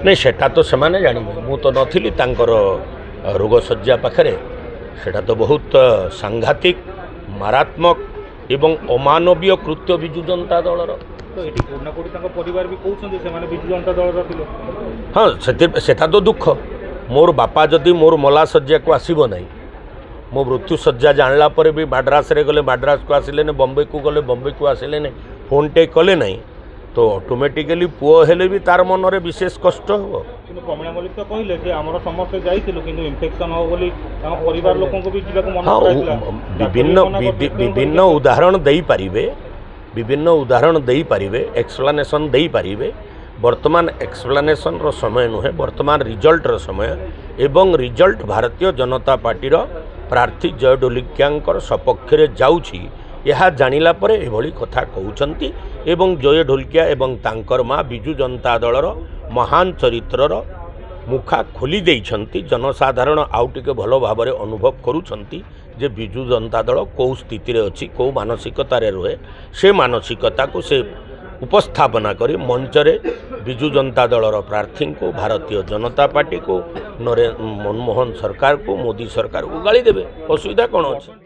नहीं सेटा तो से जानवे मु तो नी रोगशज्या पाखे सेटा तो बहुत सांघातिक मारात्मक एवं अमानवीय कृत्य विजु जनता दलर। परिवार भी कहते हैं विजु जनता दल हाँ सेटा तो दुख मोर बापा जदि मोर मला शज्या को आसब ना मो मृत्यु शज्या जानला पर भी मद्रास रे गले मद्रास को आसिले बम्बे को गले बम्बे को आसिले फोन टे कले नहीं तो ऑटोमेटिकली पुओ हेले भी तार मन रे विशेष कष्ट हो। प्रमिला मल्लिक तो कहले जे हमर समस्त जाइथिलु किंतु इन्फेक्शन हो बोली परिवार लोगों को भी जीवा को मन कराइला। विभिन्न उदाहरण देई परिबे विभिन्न उदाहरण देई परिबे एक्सप्लेनेशन देई परिबे वर्तमान एक्सप्लेनेशन रो समय नुहे वर्तमान रिजल्ट रो समय एवं रिजल्ट भारतीय जनता पार्टी रो प्रार्थी जय ढोलिकिया सपक्ष रे जाउछि यह जानिला परे एभली कथा कहउछंती एवं जय ढोलकिया एवं तांकर माँ विजु जनता दलर महान चरित्रर मुखा खोली देइछंती जनसाधारण आउ टिके भल भाव अनुभव करुछंती जे विजु जनता दल कौ स्थिति रे अछि कौ मानसिकता रे रहे से मानसिकता को से उपस्थापना करी मंच रे विजु जनता दलर प्रार्थी को भारतीय जनता पार्टी को मनमोहन सरकार को मोदी सरकार को गाली देबे असुविधा कौन अछि।